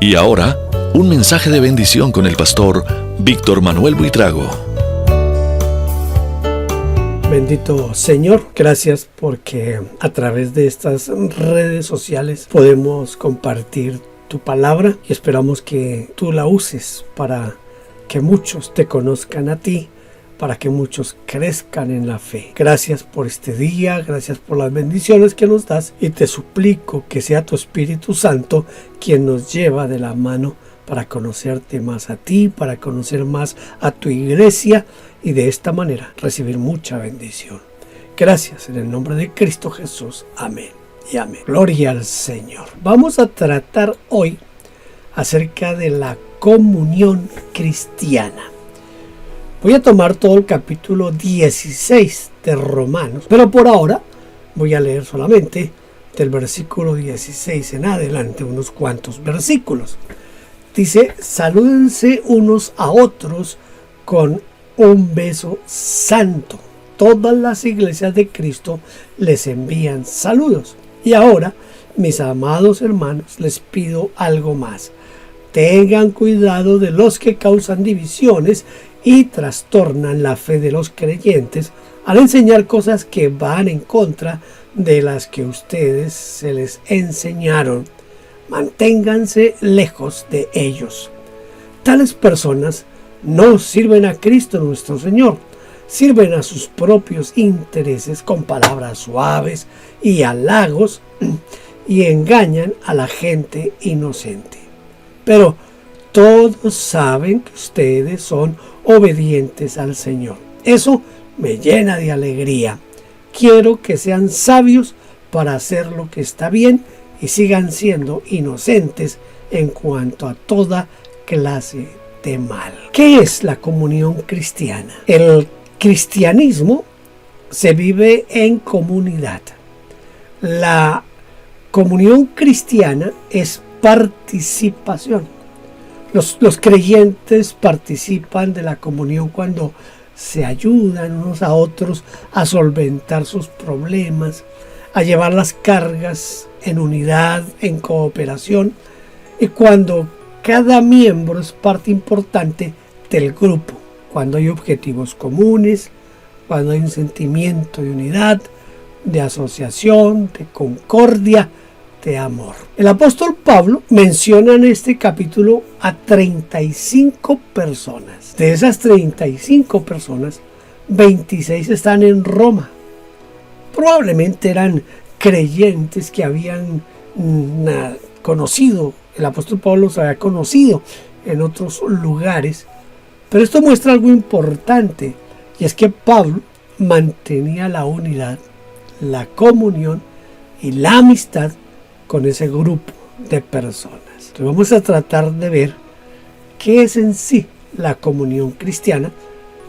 Y ahora, un mensaje de bendición con el pastor Víctor Manuel Buitrago. Bendito Señor, gracias porque a través de estas redes sociales podemos compartir tu palabra y esperamos que tú la uses para que muchos te conozcan a ti, para que muchos crezcan en la fe. Gracias por este día, gracias por las bendiciones que nos das y te suplico que sea tu Espíritu Santo quien nos lleva de la mano para conocerte más a ti, para conocer más a tu iglesia y de esta manera recibir mucha bendición. Gracias en el nombre de Cristo Jesús. Amén y amén. Gloria al Señor. Vamos a tratar hoy acerca de la comunión cristiana. Voy a tomar todo el capítulo 16 de Romanos, pero por ahora voy a leer solamente del versículo 16 en adelante, unos cuantos versículos. Dice: salúdense unos a otros con un beso santo. Todas las iglesias de Cristo les envían saludos. Y ahora, mis amados hermanos, les pido algo más. Tengan cuidado de los que causan divisiones y trastornan la fe de los creyentes al enseñar cosas que van en contra de las que ustedes se les enseñaron. Manténganse lejos de ellos. Tales personas no sirven a Cristo nuestro Señor, sirven a sus propios intereses con palabras suaves y halagos y engañan a la gente inocente. Pero todos saben que ustedes son obedientes al Señor. Eso me llena de alegría. Quiero que sean sabios para hacer lo que está bien y sigan siendo inocentes en cuanto a toda clase de mal. ¿Qué es la comunión cristiana? El cristianismo se vive en comunidad. La comunión cristiana es participación. Los creyentes participan de la comunión cuando se ayudan unos a otros a solventar sus problemas, a llevar las cargas en unidad, en cooperación, y cuando cada miembro es parte importante del grupo, cuando hay objetivos comunes, cuando hay un sentimiento de unidad, de asociación, de concordia, de amor. El apóstol Pablo menciona en este capítulo a 35 personas. De esas 35 personas, 26 están en Roma. Probablemente eran creyentes que habían conocido, el apóstol Pablo los había conocido en otros lugares. Pero esto muestra algo importante, y es que Pablo mantenía la unidad, la comunión y la amistad con ese grupo de personas. Entonces vamos a tratar de ver qué es en sí la comunión cristiana,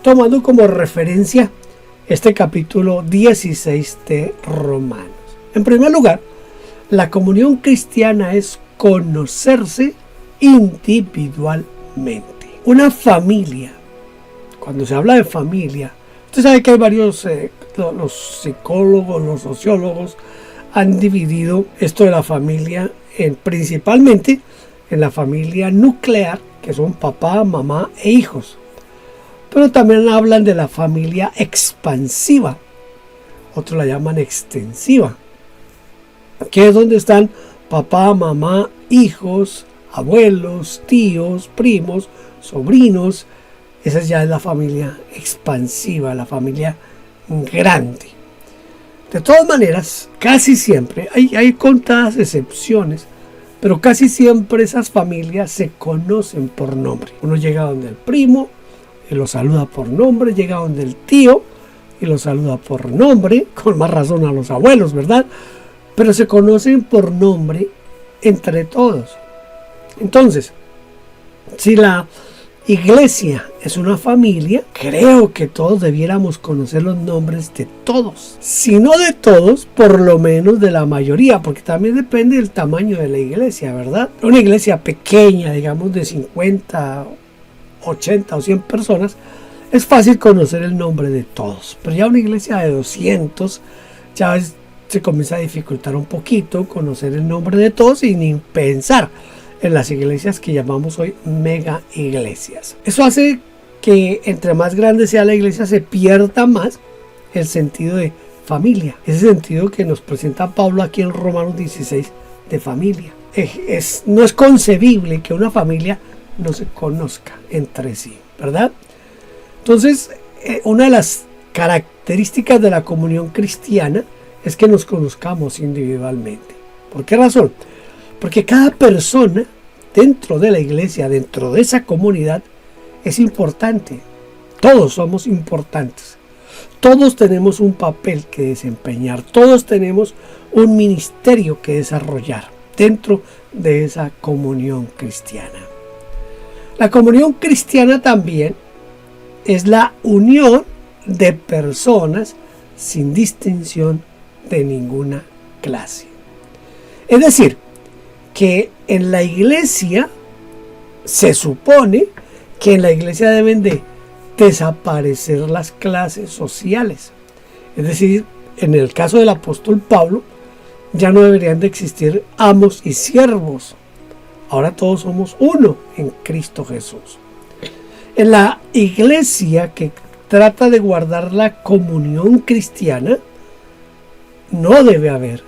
tomando como referencia este capítulo 16 de Romanos. En primer lugar, la comunión cristiana es conocerse individualmente. Una familia, cuando se habla de familia, usted sabe que hay varios, los psicólogos, los sociólogos han dividido esto de la familia principalmente en la familia nuclear, que son papá, mamá e hijos. Pero también hablan de la familia expansiva, otros la llaman extensiva, que es donde están papá, mamá, hijos, abuelos, tíos, primos, sobrinos. Esa ya es la familia expansiva, la familia grande. De todas maneras, casi siempre, hay contadas excepciones, pero casi siempre esas familias se conocen por nombre. Uno llega donde el primo y lo saluda por nombre, llega donde el tío y lo saluda por nombre, con más razón a los abuelos, ¿verdad? Pero se conocen por nombre entre todos. Entonces, si la iglesia es una familia, creo que todos debiéramos conocer los nombres de todos. Si no de todos, por lo menos de la mayoría, porque también depende del tamaño de la iglesia, ¿verdad? Una iglesia pequeña, digamos de 50, 80 o 100 personas, es fácil conocer el nombre de todos. Pero ya una iglesia de 200, ya se comienza a dificultar un poquito conocer el nombre de todos y ni pensar en las iglesias que llamamos hoy mega iglesias. Eso hace que entre más grande sea la iglesia se pierda más el sentido de familia, ese sentido que nos presenta Pablo aquí en Romanos 16 de familia. No es concebible que una familia no se conozca entre sí, ¿verdad? Entonces, una de las características de la comunión cristiana es que nos conozcamos individualmente. ¿Por qué razón? Porque cada persona dentro de la iglesia, dentro de esa comunidad, es importante. Todos somos importantes. Todos tenemos un papel que desempeñar. Todos tenemos un ministerio que desarrollar dentro de esa comunión cristiana. La comunión cristiana también es la unión de personas sin distinción de ninguna clase. Es decir, que en la iglesia se supone que en la iglesia deben de desaparecer las clases sociales. Es decir, en el caso del apóstol Pablo, ya no deberían de existir amos y siervos. Ahora todos somos uno en Cristo Jesús. En la iglesia que trata de guardar la comunión cristiana, no debe haber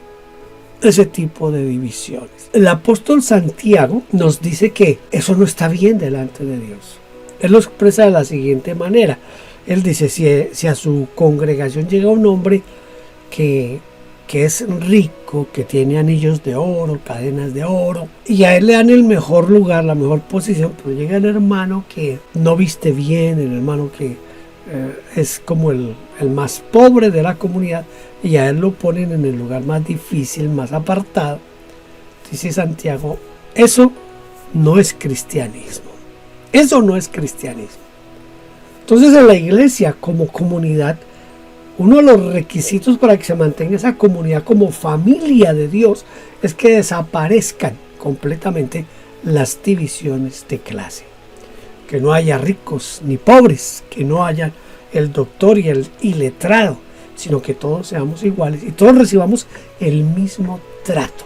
ese tipo de divisiones. El apóstol Santiago nos dice que eso no está bien delante de Dios. Él lo expresa de la siguiente manera. Él dice, si a su congregación llega un hombre que es rico, que tiene anillos de oro, cadenas de oro, y a él le dan el mejor lugar, la mejor posición, pero llega el hermano que no viste bien, el hermano que es como el más pobre de la comunidad, y a él lo ponen en el lugar más difícil, más apartado. Dice Santiago, eso no es cristianismo. Eso no es cristianismo. Entonces, en la iglesia como comunidad, uno de los requisitos para que se mantenga esa comunidad como familia de Dios es que desaparezcan completamente las divisiones de clase. Que no haya ricos ni pobres, que no haya el doctor y el iletrado, sino que todos seamos iguales y todos recibamos el mismo trato.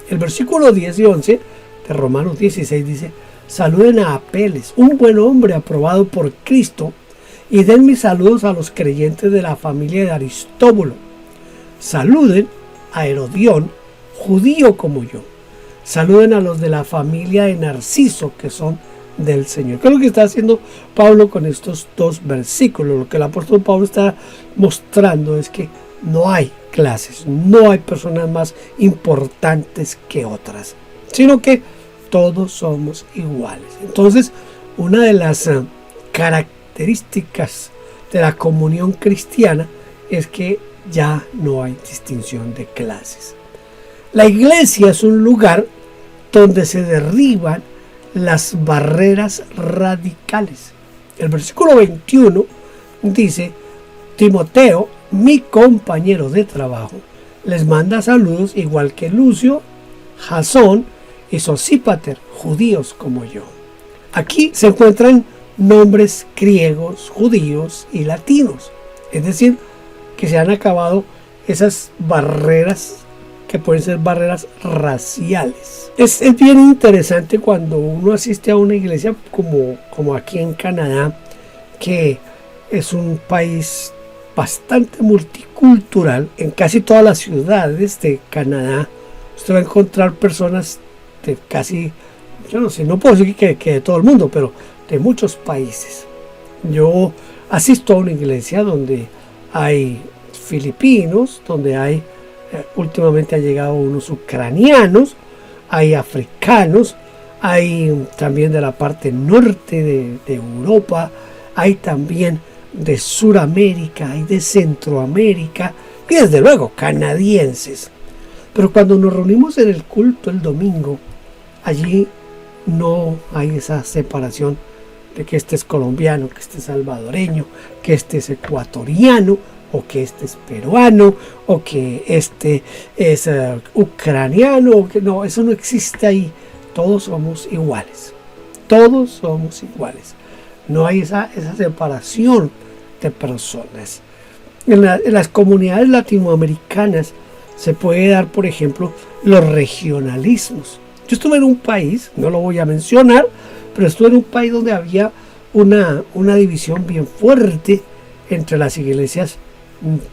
El versículo 10 y 11 de Romanos 16 dice: saluden a Apeles, un buen hombre aprobado por Cristo, y den mis saludos a los creyentes de la familia de Aristóbulo. Saluden a Herodión, judío como yo. Saluden a los de la familia de Narciso, que son del Señor. ¿Qué es lo que está haciendo Pablo con estos dos versículos? Lo que el apóstol Pablo está mostrando es que no hay clases, no hay personas más importantes que otras, sino que todos somos iguales. Entonces, una de las características de la comunión cristiana es que ya no hay distinción de clases. La iglesia es un lugar donde se derriban las barreras radicales. El versículo 21 dice: Timoteo, mi compañero de trabajo, les manda saludos, igual que Lucio, Jasón y Sosípater, judíos como yo. Aquí se encuentran nombres griegos, judíos y latinos. Es decir, que se han acabado esas barreras que pueden ser barreras raciales. Es bien interesante cuando uno asiste a una iglesia como aquí en Canadá, que es un país bastante multicultural. En casi todas las ciudades de Canadá usted va a encontrar personas de casi, yo no sé, no puedo decir que de todo el mundo, pero de muchos países. Yo asisto a una iglesia donde hay filipinos, donde hay últimamente han llegado unos ucranianos, hay africanos, hay también de la parte norte de Europa, hay también de Suramérica, hay de Centroamérica y desde luego canadienses. Pero cuando nos reunimos en el culto el domingo, allí no hay esa separación de que este es colombiano, que este es salvadoreño, que este es ecuatoriano, o que este es peruano, o que este es ucraniano, o que no, eso no existe ahí. Todos somos iguales. Todos somos iguales. No hay esa separación de personas. En las comunidades latinoamericanas se puede dar, por ejemplo, los regionalismos. Yo estuve en un país, no lo voy a mencionar, pero estuve en un país donde había una división bien fuerte entre las iglesias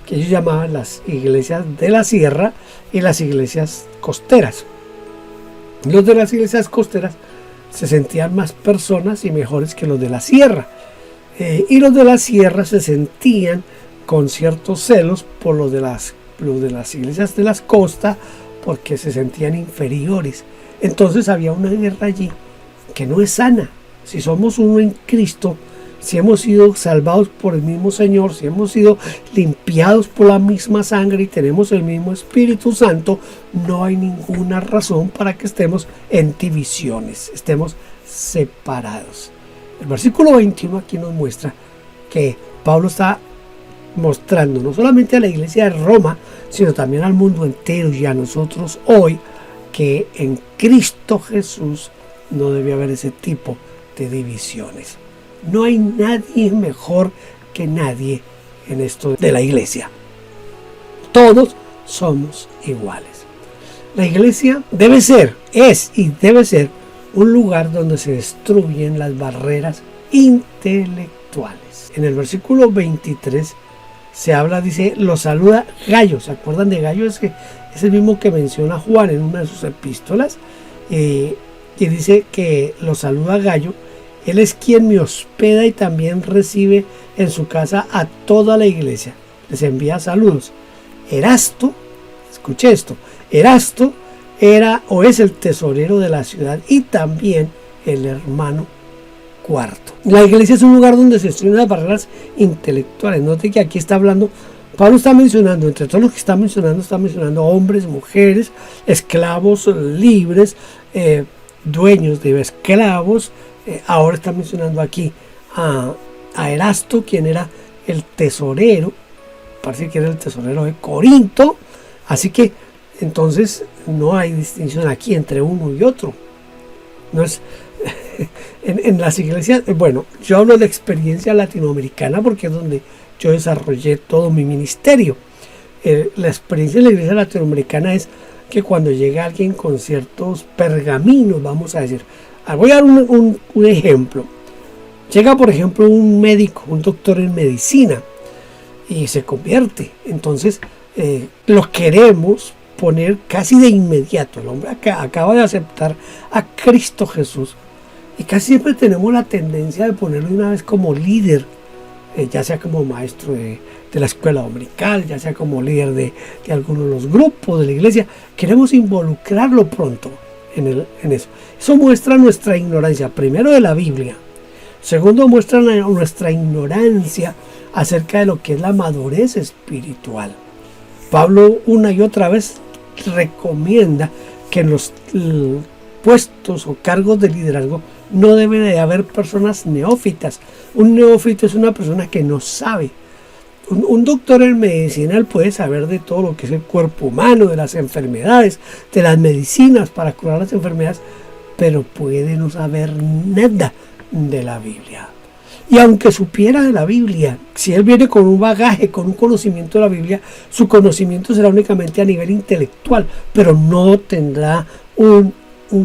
que ellos llamaban las iglesias de la sierra y las iglesias costeras. Los de las iglesias costeras se sentían más personas y mejores que los de la sierra, y los de la sierra se sentían con ciertos celos por los de las iglesias de las costas, porque se sentían inferiores. Entonces había una guerra allí que no es sana. Si somos uno en Cristo, si hemos sido salvados por el mismo Señor, si hemos sido limpiados por la misma sangre y tenemos el mismo Espíritu Santo, no hay ninguna razón para que estemos en divisiones, estemos separados. El versículo 21 aquí nos muestra que Pablo está mostrando no solamente a la iglesia de Roma, sino también al mundo entero y a nosotros hoy, que en Cristo Jesús no debe haber ese tipo de divisiones. No hay nadie mejor que nadie en esto de la iglesia. Todos somos iguales. La iglesia debe ser un lugar donde se destruyen las barreras intelectuales. En el versículo 23 se habla, dice, lo saluda Gayo. ¿Se acuerdan de Gayo? Es el mismo que menciona Juan en una de sus epístolas. Y dice que lo saluda Gayo. Él es quien me hospeda y también recibe en su casa a toda la iglesia. Les envía saludos. Erasto, escuche esto, Erasto era o es el tesorero de la ciudad y también el hermano cuarto. La iglesia es un lugar donde se destruyen las barreras intelectuales. Note que aquí está hablando, Pablo está mencionando, entre todos los que está mencionando hombres, mujeres, esclavos libres, dueños de esclavos. Ahora está mencionando aquí a Erasto, quien era el tesorero, parece que era el tesorero de Corinto. Así que entonces no hay distinción aquí entre uno y otro. No es en las iglesias. Bueno, yo hablo de experiencia latinoamericana porque es donde yo desarrollé todo mi ministerio. La experiencia de la iglesia latinoamericana es que cuando llega alguien con ciertos pergaminos, vamos a decir, voy a dar un ejemplo. Llega, por ejemplo, un médico, un doctor en medicina y se convierte. Entonces, lo queremos poner casi de inmediato. El hombre acaba de aceptar a Cristo Jesús y casi siempre tenemos la tendencia de ponerlo de una vez como líder, ya sea como maestro de la escuela dominical, ya sea como líder de algunos de los grupos de la iglesia. Queremos involucrarlo pronto en eso. Eso muestra nuestra ignorancia, primero de la Biblia. Segundo, muestra nuestra ignorancia acerca de lo que es la madurez espiritual. Pablo una y otra vez recomienda que en los puestos o cargos de liderazgo no debe de haber personas neófitas. Un neófito es una persona que no sabe. Un doctor en medicina puede saber de todo lo que es el cuerpo humano, de las enfermedades, de las medicinas para curar las enfermedades, pero puede no saber nada de la Biblia. Y aunque supiera de la Biblia, si él viene con un bagaje, con un conocimiento de la Biblia, su conocimiento será únicamente a nivel intelectual, pero no tendrá un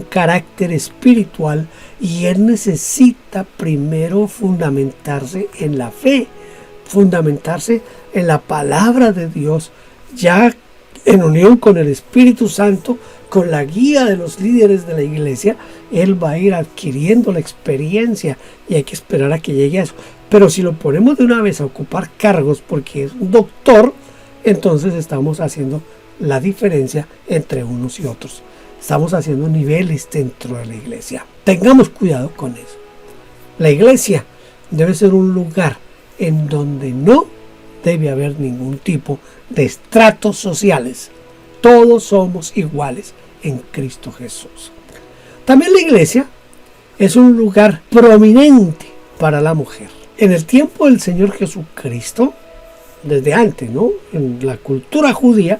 carácter espiritual, y él necesita primero fundamentarse en la fe, fundamentarse en la palabra de Dios, ya en unión con el Espíritu Santo, con la guía de los líderes de la iglesia. Él va a ir adquiriendo la experiencia y hay que esperar a que llegue a eso. Pero si lo ponemos de una vez a ocupar cargos porque es un doctor, entonces estamos haciendo la diferencia entre unos y otros. Estamos haciendo niveles dentro de la iglesia. Tengamos cuidado con eso. La iglesia debe ser un lugar en donde no debe haber ningún tipo de estratos sociales. Todos somos iguales en Cristo Jesús. También la iglesia es un lugar prominente para la mujer. En el tiempo del Señor Jesucristo, desde antes, ¿no? En la cultura judía,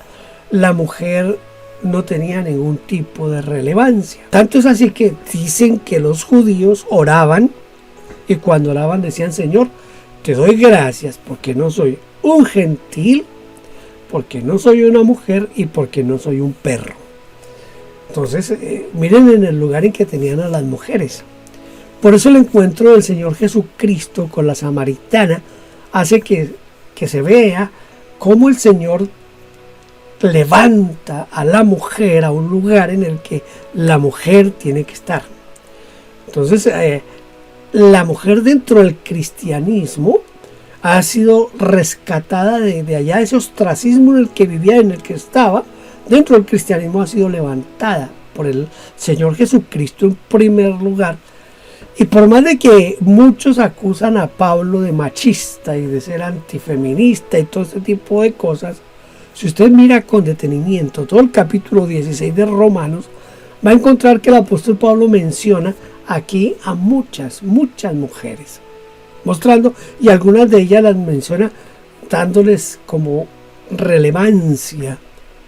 la mujer no tenía ningún tipo de relevancia. Tanto es así que dicen que los judíos oraban y cuando oraban decían: Señor, te doy gracias porque no soy un gentil, porque no soy una mujer y porque no soy un perro. Entonces, miren en el lugar en que tenían a las mujeres. Por eso el encuentro del Señor Jesucristo con la samaritana hace que se vea cómo el Señor levanta a la mujer a un lugar en el que la mujer tiene que estar. Entonces, la mujer dentro del cristianismo ha sido rescatada de allá, de ese ostracismo en el que vivía, en el que estaba. Dentro del cristianismo ha sido levantada por el Señor Jesucristo en primer lugar. Y por más de que muchos acusan a Pablo de machista y de ser antifeminista y todo este tipo de cosas, si usted mira con detenimiento todo el capítulo 16 de Romanos, va a encontrar que el apóstol Pablo menciona aquí a muchas mujeres, mostrando, y algunas de ellas las menciona dándoles como relevancia,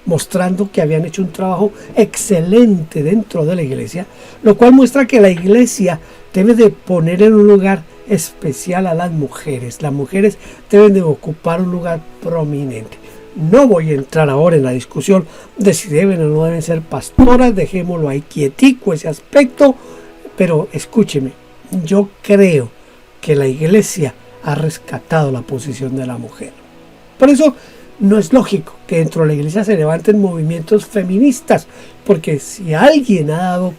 mostrando que habían hecho un trabajo excelente dentro de la iglesia, lo cual muestra que la iglesia debe de poner en un lugar especial a las mujeres. Las mujeres deben de ocupar un lugar prominente. No voy a entrar ahora en la discusión de si deben o no deben ser pastoras, dejémoslo ahí quietico ese aspecto, pero escúcheme, yo creo que la iglesia ha rescatado la posición de la mujer. Por eso no es lógico que dentro de la iglesia se levanten movimientos feministas, porque si alguien ha dado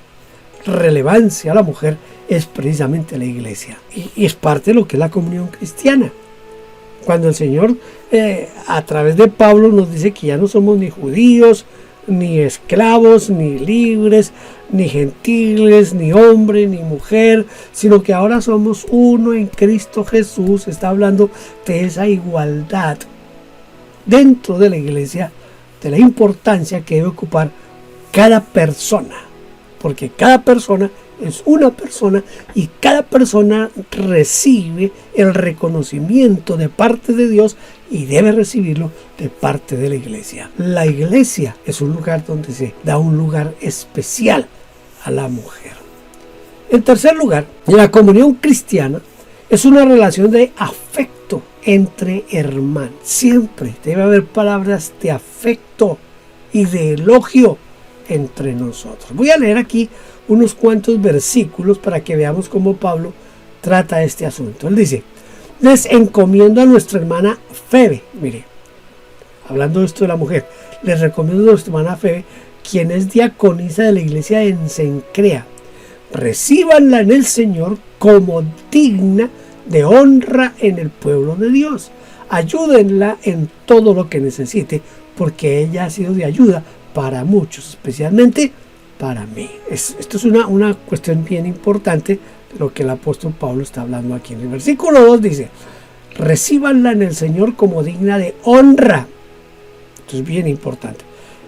relevancia a la mujer es precisamente la iglesia, y es parte de lo que es la comunión cristiana. Cuando el Señor a través de Pablo nos dice que ya no somos ni judíos, ni esclavos, ni libres, ni gentiles, ni hombre, ni mujer, sino que ahora somos uno en Cristo Jesús, está hablando de esa igualdad dentro de la iglesia, de la importancia que debe ocupar cada persona, porque cada persona es una persona y cada persona recibe el reconocimiento de parte de Dios y debe recibirlo de parte de la iglesia. La iglesia es un lugar donde se da un lugar especial a la mujer. En tercer lugar, la comunión cristiana es una relación de afecto entre hermanos. Siempre debe haber palabras de afecto y de elogio entre nosotros. Voy a leer aquí unos cuantos versículos para que veamos cómo Pablo trata este asunto. Él dice: les encomiendo a nuestra hermana Febe, mire, hablando de esto de la mujer, les recomiendo a nuestra hermana Febe, quien es diaconisa de la iglesia en Cencrea. Recíbanla en el Señor como digna de honra en el pueblo de Dios. Ayúdenla en todo lo que necesite, porque ella ha sido de ayuda para muchos, especialmente para mí. Esto es una cuestión bien importante de lo que el apóstol Pablo está hablando aquí. En el versículo 2 dice: recíbanla en el Señor como digna de honra. Esto es bien importante.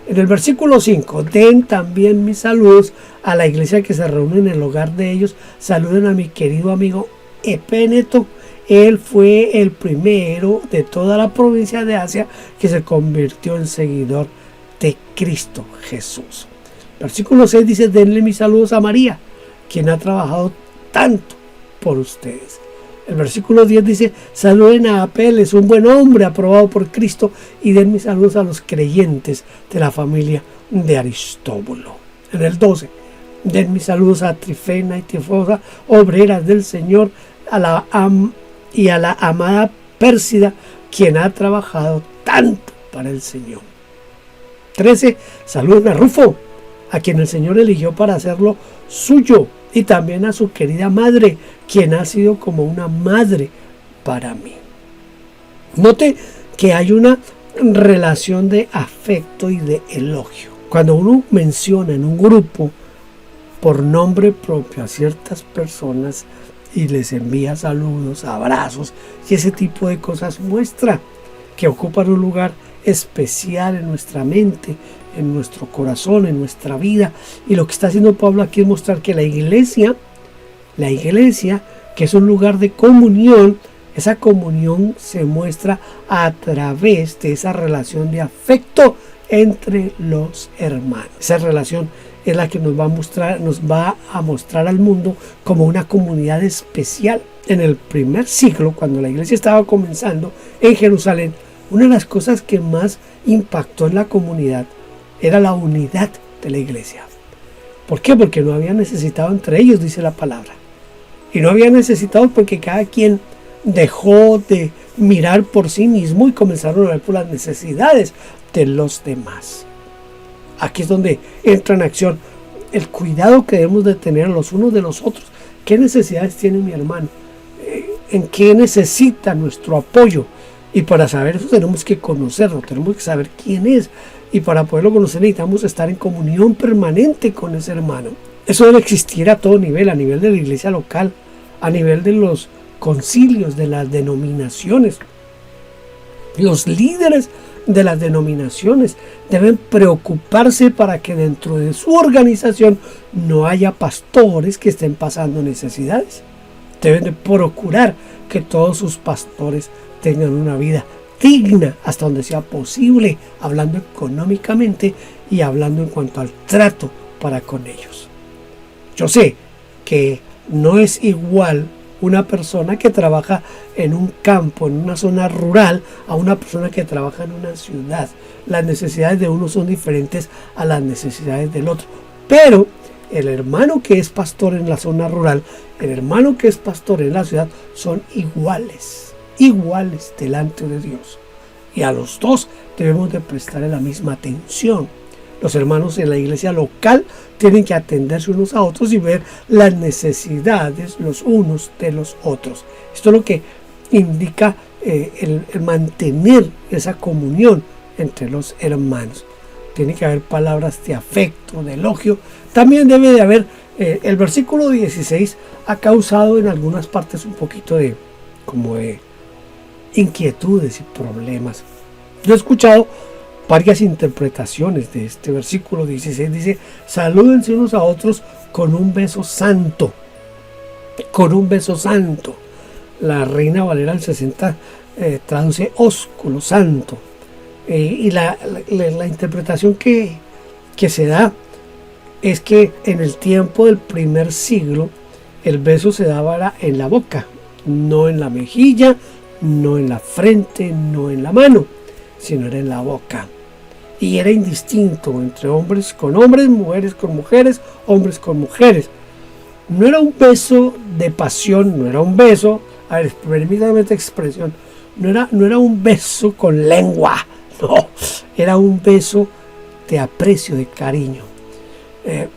En el versículo 5, den también mis saludos a la iglesia que se reúne en el hogar de ellos. Saluden a mi querido amigo Epéneto. Él fue el primero de toda la provincia de Asia que se convirtió en seguidor de Cristo Jesús. Versículo 6 dice: denle mis saludos a María, quien ha trabajado tanto por ustedes. El versículo 10 dice: saluden a Apeles, un buen hombre aprobado por Cristo, y den mis saludos a los creyentes de la familia de Aristóbulo. En el 12: den mis saludos a Trifena y Trifosa, obreras del Señor, y a la amada Pérsida, quien ha trabajado tanto para el Señor. 13: saluden a Rufo, a quien el Señor eligió para hacerlo suyo, y también a su querida madre, quien ha sido como una madre para mí. Note que hay una relación de afecto y de elogio. Cuando uno menciona en un grupo por nombre propio a ciertas personas y les envía saludos, abrazos y ese tipo de cosas, muestra que ocupan un lugar especial en nuestra mente, en nuestro corazón, en nuestra vida. Y lo que está haciendo Pablo aquí es mostrar que la iglesia, que es un lugar de comunión, esa comunión se muestra a través de esa relación de afecto entre los hermanos. Esa relación es la que nos va a mostrar al mundo como una comunidad especial. En el primer siglo, cuando la iglesia estaba comenzando en Jerusalén, una de las cosas que más impactó en la comunidad era la unidad de la iglesia. ¿Por qué? Porque no había necesitado entre ellos, dice la palabra. Y no había necesitado porque cada quien dejó de mirar por sí mismo y comenzaron a ver por las necesidades de los demás. Aquí es donde entra en acción el cuidado que debemos de tener los unos de los otros. ¿Qué necesidades tiene mi hermano? ¿En qué necesita nuestro apoyo? Y para saber eso tenemos que conocerlo, tenemos que saber quién es. Y para poderlo conocer necesitamos estar en comunión permanente con ese hermano. Eso debe existir a todo nivel, a nivel de la iglesia local, a nivel de los concilios, de las denominaciones. Los líderes de las denominaciones deben preocuparse para que dentro de su organización no haya pastores que estén pasando necesidades. Deben de procurar que todos sus pastores tengan una vida digna hasta donde sea posible, hablando económicamente y hablando en cuanto al trato para con ellos. Yo sé que no es igual una persona que trabaja en un campo, en una zona rural, a una persona que trabaja en una ciudad. Las necesidades de uno son diferentes a las necesidades del otro. Pero el hermano que es pastor en la zona rural, el hermano que es pastor en la ciudad, son iguales delante de Dios. Y a los dos debemos de prestarle la misma atención. Los hermanos en la iglesia local tienen que atenderse unos a otros y ver las necesidades los unos de los otros. Esto es lo que indica el mantener esa comunión entre los hermanos. Tiene que haber palabras de afecto, de elogio. También debe de haber, el versículo 16 ha causado en algunas partes un poquito de inquietudes y problemas. Yo he escuchado varias interpretaciones de este versículo 16. Dice: salúdense unos a otros con un beso santo. Con un beso santo. La Reina Valera del 60 traduce ósculo, santo. Y la interpretación que se da es que en el tiempo del primer siglo el beso se daba en la boca, no en la mejilla, no en la frente, no en la mano, sino era en la boca. Y era indistinto entre hombres con hombres, mujeres con mujeres, hombres con mujeres. No era un beso de pasión, no era un beso, a ver, permítame esta expresión, no era un beso con lengua, no, era un beso de aprecio, de cariño.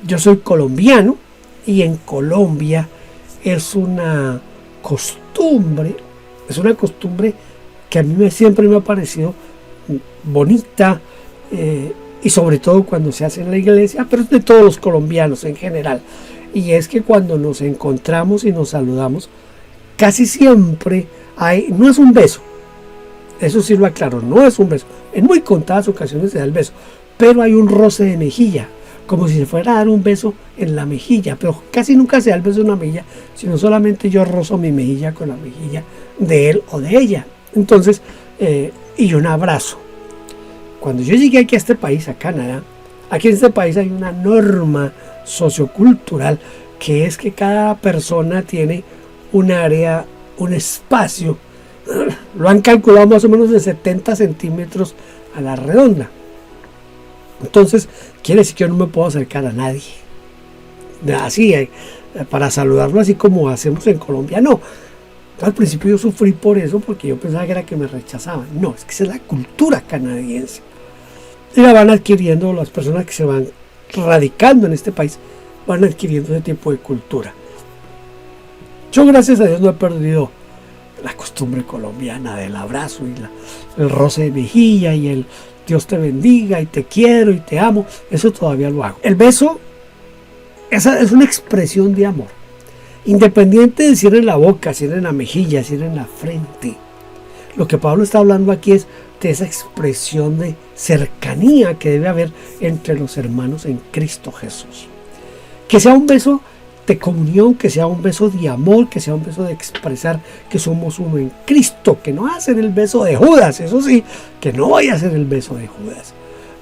Yo soy colombiano y en Colombia es una costumbre que a mí siempre me ha parecido bonita, y sobre todo cuando se hace en la iglesia, pero es de todos los colombianos en general. Y es que cuando nos encontramos y nos saludamos, casi siempre no es un beso, eso sí lo aclaro, no es un beso. En muy contadas ocasiones se da el beso, pero hay un roce de mejilla, como si se fuera a dar un beso en la mejilla, pero casi nunca se da el beso en la mejilla, sino solamente yo rozo mi mejilla con la mejilla de él o de ella. Entonces, y un abrazo. Cuando yo llegué aquí a este país, a Canadá, aquí en este país hay una norma sociocultural que es que cada persona tiene un área, un espacio, lo han calculado más o menos de 70 centímetros a la redonda. Entonces, quiere decir que yo no me puedo acercar a nadie. Así, para saludarlo así como hacemos en Colombia, no. Al principio yo sufrí por eso, porque yo pensaba que era que me rechazaban. No, es que esa es la cultura canadiense. Y la van adquiriendo las personas que se van radicando en este país, van adquiriendo ese tipo de cultura. Yo, gracias a Dios, no he perdido la costumbre colombiana del abrazo y el roce de mejilla y el Dios te bendiga y te quiero y te amo. Eso todavía lo hago. El beso esa es una expresión de amor, independiente de si era en la boca, si era en la mejilla, si era en la frente. Lo que Pablo está hablando aquí es de esa expresión de cercanía que debe haber entre los hermanos en Cristo Jesús. Que sea un beso de comunión, que sea un beso de amor, que sea un beso de expresar que somos uno en Cristo, que no va a ser el beso de Judas, eso sí, que no vaya a ser el beso de Judas,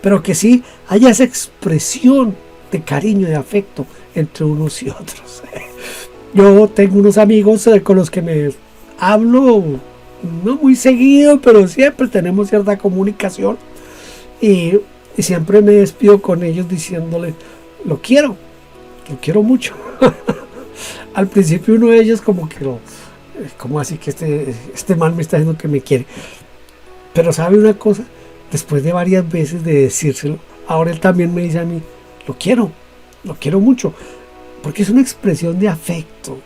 pero que sí haya esa expresión de cariño, de afecto entre unos y otros. Yo tengo unos amigos con los que me hablo, no muy seguido, pero siempre tenemos cierta comunicación y siempre me despido con ellos diciéndole: lo quiero, lo quiero mucho. Al principio uno de ellos como que como así que este man me está diciendo que me quiere. Pero sabe una cosa, después de varias veces de decírselo, ahora él también me dice a mí, lo quiero mucho, porque es una expresión de afecto.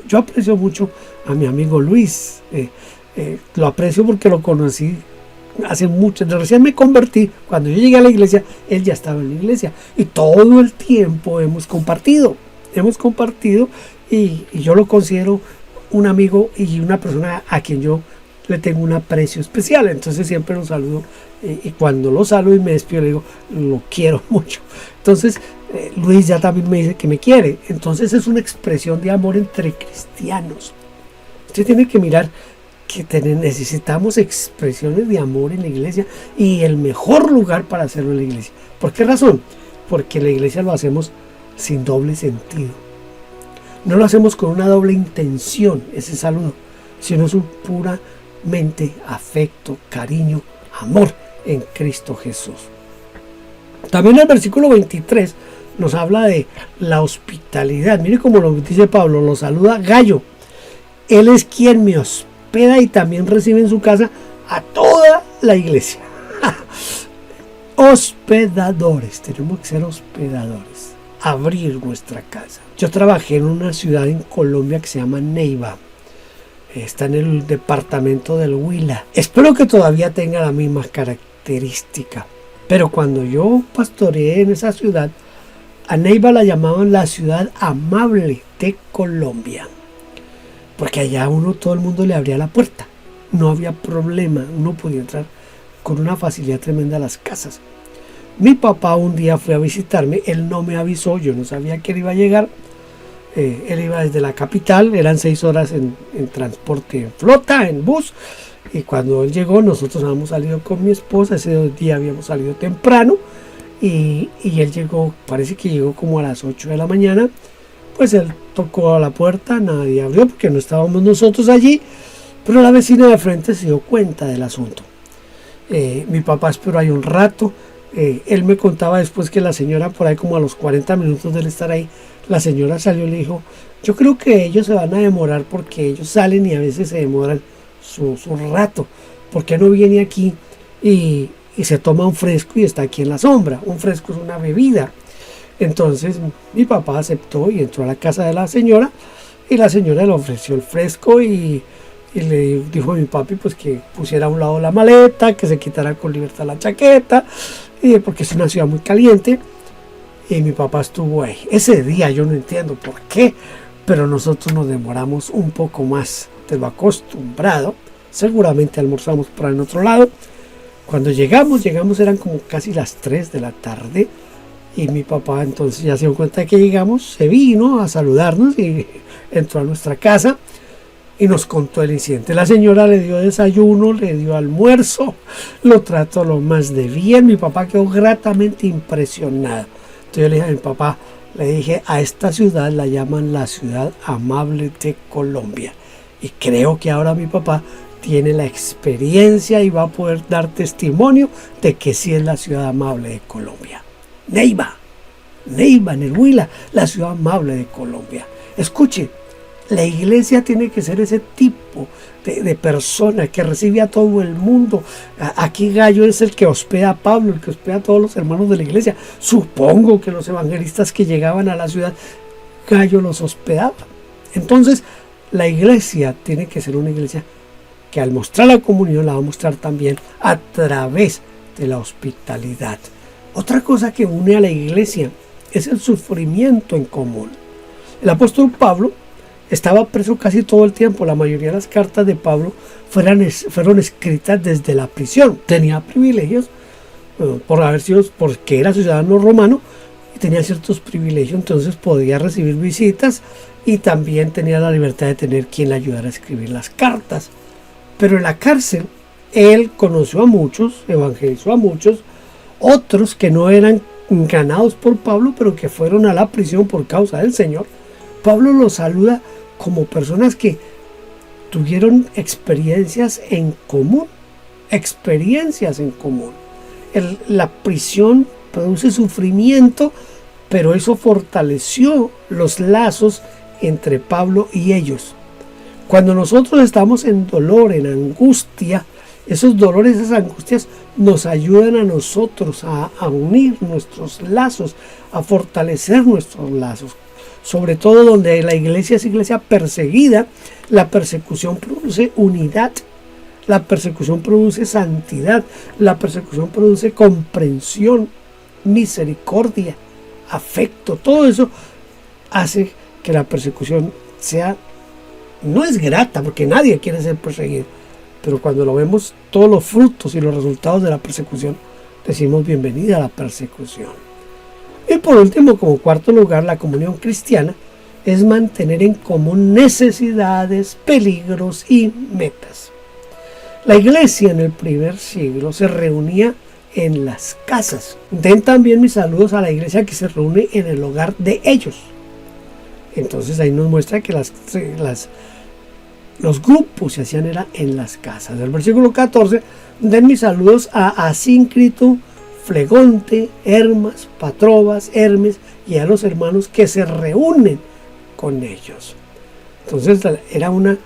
Yo aprecio mucho a mi amigo Luis, lo aprecio porque lo conocí hace mucho, recién me convertí, cuando yo llegué a la iglesia, él ya estaba en la iglesia, y todo el tiempo hemos compartido, y yo lo considero un amigo y una persona a quien yo le tengo un aprecio especial. Entonces siempre lo saludo, y cuando lo saludo y me despido le digo, lo quiero mucho. Entonces Luis ya también me dice que me quiere. Entonces es una expresión de amor entre cristianos. Usted tiene que mirar que necesitamos expresiones de amor en la iglesia, y el mejor lugar para hacerlo en la iglesia. ¿Por qué razón? Porque en la iglesia lo hacemos sin doble sentido. No lo hacemos con una doble intención, ese saludo, sino es un puramente afecto, cariño, amor en Cristo Jesús. También el versículo 23 nos habla de la hospitalidad. Mire cómo lo dice Pablo, lo saluda Gayo. Él es quien me hospeda y también recibe en su casa a toda la iglesia. Hospedadores, tenemos que ser hospedadores, abrir nuestra casa. Yo trabajé en una ciudad en Colombia que se llama Neiva. Está en el departamento del Huila. Espero que todavía tenga la misma característica. Pero cuando yo pastoreé en esa ciudad, a Neiva la llamaban la ciudad amable de Colombia. Porque allá todo el mundo le abría la puerta. No había problema. Uno podía entrar con una facilidad tremenda a las casas. Mi papá un día fue a visitarme. Él no me avisó. Yo no sabía que él iba a llegar. Él iba desde la capital, eran 6 horas en transporte en flota, en bus, y cuando él llegó nosotros habíamos salido con mi esposa, ese día habíamos salido temprano, y él llegó, parece que llegó como a las 8 de la mañana, pues él tocó a la puerta, nadie abrió porque no estábamos nosotros allí, pero la vecina de frente se dio cuenta del asunto. Mi papá esperó ahí un rato. Él me contaba después que la señora, por ahí como a los 40 minutos de él estar ahí, la señora salió y le dijo, yo creo que ellos se van a demorar porque ellos salen y a veces se demoran su rato. ¿Por qué no viene aquí y se toma un fresco y está aquí en la sombra? Un fresco es una bebida. Entonces mi papá aceptó y entró a la casa de la señora, y la señora le ofreció el fresco y le dijo a mi papi pues que pusiera a un lado la maleta, que se quitara con libertad la chaqueta, porque es una ciudad muy caliente. Y mi papá estuvo ahí. Ese día yo no entiendo por qué, pero nosotros nos demoramos un poco más de lo acostumbrado. Seguramente almorzamos por en otro lado. Cuando llegamos eran como casi las 3 de la tarde. Y mi papá entonces ya se dio cuenta de que llegamos, se vino a saludarnos y entró a nuestra casa y nos contó el incidente. La señora le dio desayuno, le dio almuerzo, lo trató lo más de bien. Mi papá quedó gratamente impresionado. Entonces yo le dije a mi papá, le dije, a esta ciudad la llaman la ciudad amable de Colombia. Y creo que ahora mi papá tiene la experiencia y va a poder dar testimonio de que sí es la ciudad amable de Colombia. Neiva en el Huila, la ciudad amable de Colombia. Escuche, la iglesia tiene que ser ese tipo de persona que recibe a todo el mundo. Aquí Gallo es el que hospeda a Pablo, el que hospeda a todos los hermanos de la iglesia. Supongo que los evangelistas que llegaban a la ciudad, Gallo los hospedaba. Entonces, la iglesia tiene que ser una iglesia que al mostrar la comunión la va a mostrar también a través de la hospitalidad. Otra cosa que une a la iglesia es el sufrimiento en común. El apóstol Pablo estaba preso casi todo el tiempo. La mayoría de las cartas de Pablo fueron escritas desde la prisión. Tenía privilegios porque era ciudadano romano y tenía ciertos privilegios, entonces podía recibir visitas y también tenía la libertad de tener quien le ayudara a escribir las cartas. Pero en la cárcel él conoció a muchos, evangelizó a muchos, otros que no eran ganados por Pablo, pero que fueron a la prisión por causa del Señor. Pablo los saluda como personas que tuvieron experiencias en común. La prisión produce sufrimiento, pero eso fortaleció los lazos entre Pablo y ellos. Cuando nosotros estamos en dolor, en angustia, esos dolores, esas angustias nos ayudan a nosotros a unir nuestros lazos, a fortalecer nuestros lazos. Sobre todo donde la iglesia es iglesia perseguida, la persecución produce unidad, la persecución produce santidad, la persecución produce comprensión, misericordia, afecto. Todo eso hace que la persecución no es grata, porque nadie quiere ser perseguido, pero cuando lo vemos todos los frutos y los resultados de la persecución, decimos bienvenida a la persecución. Y por último, como cuarto lugar, la comunión cristiana es mantener en común necesidades, peligros y metas. La iglesia en el primer siglo se reunía en las casas. Den también mis saludos a la iglesia que se reúne en el hogar de ellos. Entonces ahí nos muestra que los grupos se hacían era en las casas. El versículo 14, den mis saludos a Asíncrito, Flegonte, Hermas, Patrobas, Hermes y a los hermanos que se reúnen con ellos. Entonces era una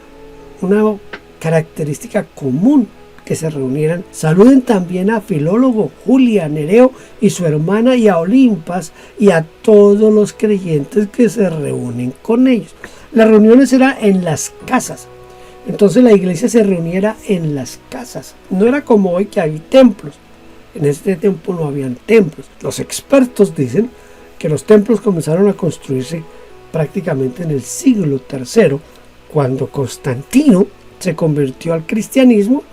característica común que se reunieran. Saluden también a Filólogo, Julia, Nereo y su hermana, y a Olimpas y a todos los creyentes que se reúnen con ellos. Las reuniones eran en las casas. Entonces la iglesia se reuniera en las casas. No era como hoy que hay templos. En este tiempo no habían templos. Los expertos dicen que los templos comenzaron a construirse prácticamente en el siglo III, cuando Constantino se convirtió al cristianismo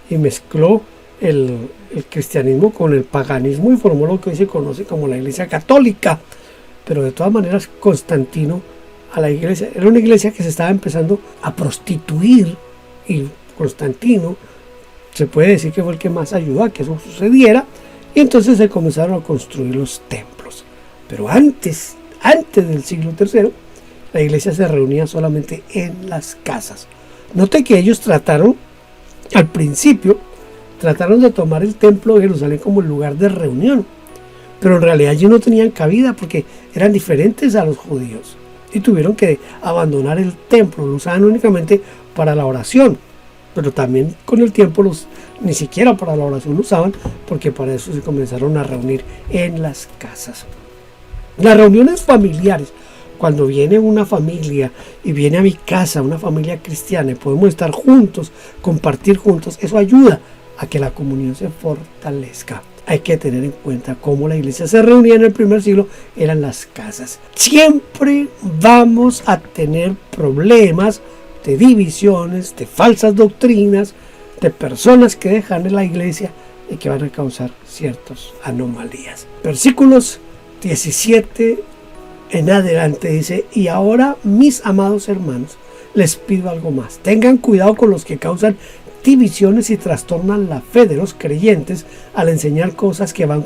y mezcló el cristianismo con el paganismo y formó lo que hoy se conoce como la Iglesia Católica. Pero de todas maneras, Constantino a la iglesia era una iglesia que se estaba empezando a prostituir, y Constantino se puede decir que fue el que más ayudó a que eso sucediera, y entonces se comenzaron a construir los templos. Pero antes del siglo III, la iglesia se reunía solamente en las casas. Note que ellos al principio trataron de tomar el templo de Jerusalén como el lugar de reunión, pero en realidad allí no tenían cabida porque eran diferentes a los judíos y tuvieron que abandonar el templo. Lo usaban únicamente para la oración, pero también con el tiempo ni siquiera para la oración lo usaban, porque para eso se comenzaron a reunir en las casas. Las reuniones familiares, cuando viene una familia y viene a mi casa, una familia cristiana, y podemos estar juntos, compartir juntos, eso ayuda a que la comunión se fortalezca. Hay que tener en cuenta cómo la iglesia se reunía en el primer siglo, eran las casas. Siempre vamos a tener problemas de divisiones, de falsas doctrinas, de personas que dejan la iglesia y que van a causar ciertas anomalías. Versículos 17 en adelante dice: y ahora, mis amados hermanos, les pido algo más. Tengan cuidado con los que causan divisiones y trastornan la fe de los creyentes al enseñar cosas que van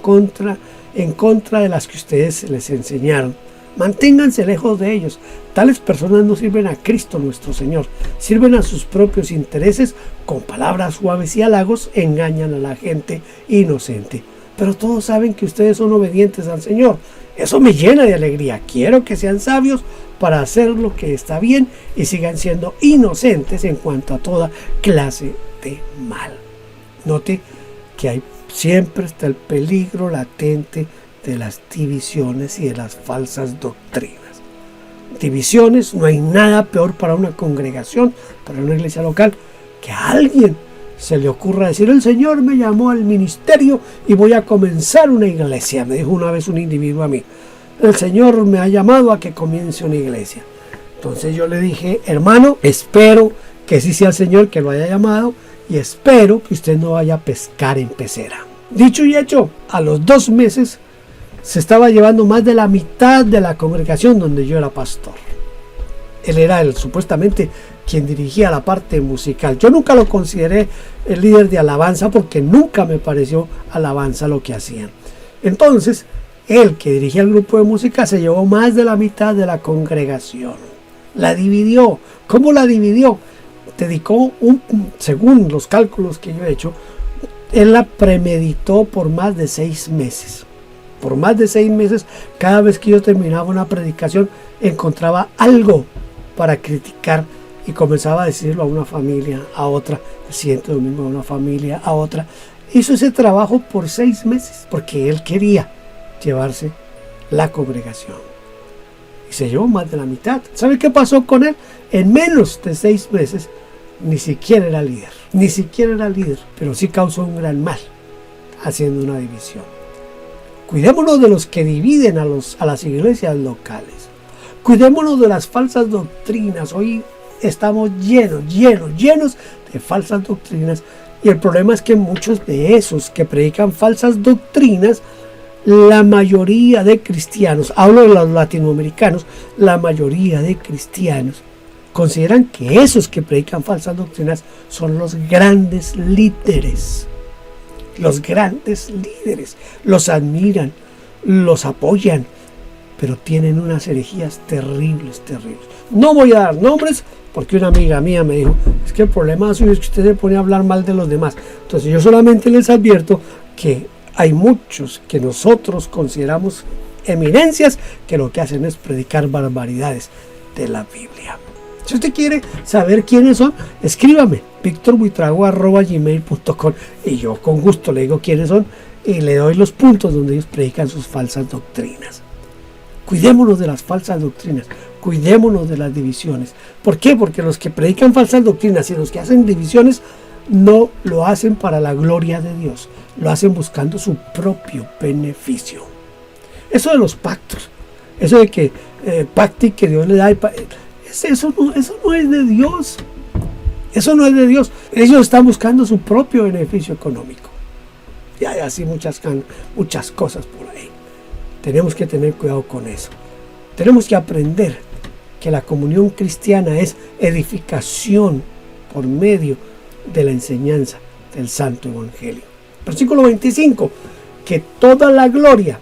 en contra de las que ustedes les enseñaron. Manténganse lejos de ellos. Tales personas no sirven a Cristo nuestro Señor, sirven a sus propios intereses. Con palabras suaves y halagos engañan a la gente inocente. Pero todos saben que ustedes son obedientes al Señor. Eso me llena de alegría. Quiero que sean sabios para hacer lo que está bien y sigan siendo inocentes en cuanto a toda clase de mal. Note que siempre está el peligro latente de las divisiones y de las falsas doctrinas. Divisiones, no hay nada peor para una congregación, para una iglesia local, que a alguien se le ocurra decir: el Señor me llamó al ministerio y voy a comenzar una iglesia. Me dijo una vez un individuo a mí: el Señor me ha llamado a que comience una iglesia. Entonces yo le dije: hermano, espero que sí sea el Señor que lo haya llamado, y espero que usted no vaya a pescar en pecera. Dicho y hecho, a los 2 meses se estaba llevando más de la mitad de la congregación donde yo era pastor. Él era supuestamente quien dirigía la parte musical. Yo nunca lo consideré el líder de alabanza porque nunca me pareció alabanza lo que hacían. Entonces, él que dirigía el grupo de música se llevó más de la mitad de la congregación. La dividió. ¿Cómo la dividió? Dedicó según los cálculos que yo he hecho, él la premeditó por más de 6 meses. Por más de 6 meses, cada vez que yo terminaba una predicación, encontraba algo para criticar y comenzaba a decirlo a una familia, a otra, el siguiente domingo a una familia, a otra. Hizo ese trabajo por 6 meses porque él quería llevarse la congregación. Y se llevó más de la mitad. ¿Sabe qué pasó con él? En menos de 6 meses, ni siquiera era líder. Ni siquiera era líder, pero sí causó un gran mal, haciendo una división. Cuidémonos de los que dividen a las iglesias locales. Cuidémonos de las falsas doctrinas. Hoy estamos llenos de falsas doctrinas. Y el problema es que muchos de esos que predican falsas doctrinas, la mayoría de cristianos, hablo de los latinoamericanos, la mayoría de cristianos consideran que esos que predican falsas doctrinas son los grandes líderes. Los grandes líderes los admiran, los apoyan, pero tienen unas herejías terribles. No voy a dar nombres porque una amiga mía me dijo, es que el problema suyo es que usted se pone a hablar mal de los demás. Entonces yo solamente les advierto que hay muchos que nosotros consideramos eminencias que lo que hacen es predicar barbaridades de la Biblia. Si usted quiere saber quiénes son, escríbame victorbuitrago@gmail.com y yo con gusto le digo quiénes son y le doy los puntos donde ellos predican sus falsas doctrinas. Cuidémonos de las falsas doctrinas, cuidémonos de las divisiones. ¿Por qué? Porque los que predican falsas doctrinas y los que hacen divisiones no lo hacen para la gloria de Dios, lo hacen buscando su propio beneficio. Eso de los pactos, eso de que pacte y que Dios le da, eso no es de Dios. Eso no es de Dios. Ellos están buscando su propio beneficio económico. Y hay así muchas cosas por ahí. Tenemos que tener cuidado con eso. Tenemos que aprender que la comunión cristiana es edificación por medio de la enseñanza del Santo Evangelio. Versículo 25. Que toda la gloria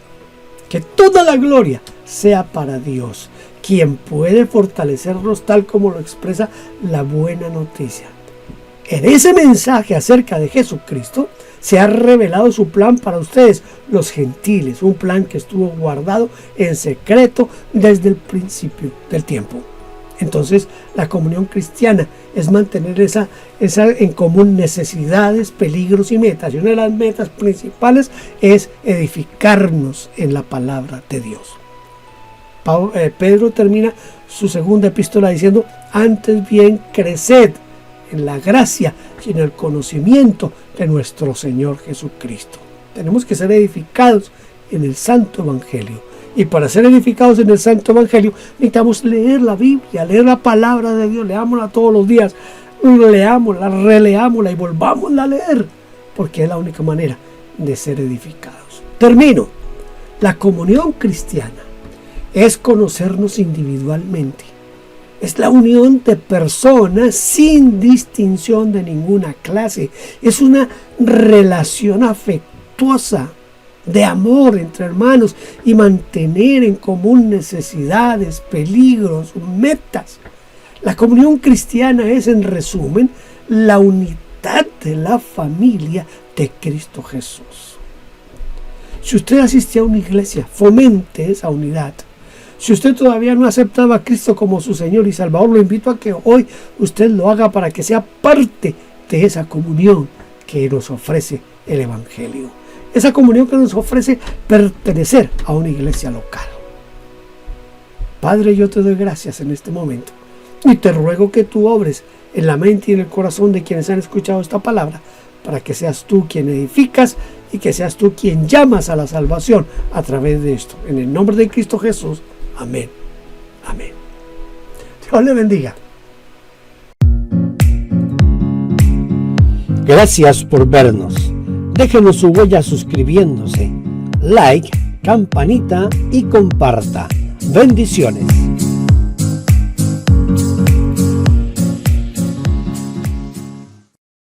sea para Dios, quien puede fortalecernos tal como lo expresa la buena noticia. En ese mensaje acerca de Jesucristo se ha revelado su plan para ustedes, los gentiles, un plan que estuvo guardado en secreto desde el principio del tiempo. Entonces, la comunión cristiana es mantener esa en común necesidades, peligros y metas. Y una de las metas principales es edificarnos en la palabra de Dios. Pedro termina su segunda epístola diciendo, antes bien creced en la gracia y en el conocimiento de nuestro Señor Jesucristo. Tenemos que ser edificados en el Santo Evangelio. Y para ser edificados en el Santo Evangelio necesitamos leer la Biblia, leer la palabra de Dios, leámosla todos los días, leámosla, releámosla y volvámosla a leer, porque es la única manera de ser edificados. Termino. La comunión cristiana es conocernos individualmente. Es la unión de personas sin distinción de ninguna clase. Es una relación afectuosa de amor entre hermanos y mantener en común necesidades, peligros, metas. La comunión cristiana es, en resumen, la unidad de la familia de Cristo Jesús. Si usted asiste a una iglesia, fomente esa unidad. Si usted todavía no ha aceptado a Cristo como su Señor y Salvador, lo invito a que hoy usted lo haga para que sea parte de esa comunión que nos ofrece el Evangelio. Esa comunión que nos ofrece pertenecer a una iglesia local. Padre, yo te doy gracias en este momento y te ruego que tú obres en la mente y en el corazón de quienes han escuchado esta palabra, para que seas tú quien edificas y que seas tú quien llamas a la salvación a través de esto. En el nombre de Cristo Jesús. Amén. Amén. Dios le bendiga. Gracias por vernos. Déjenos su huella suscribiéndose, like, campanita y comparta. Bendiciones.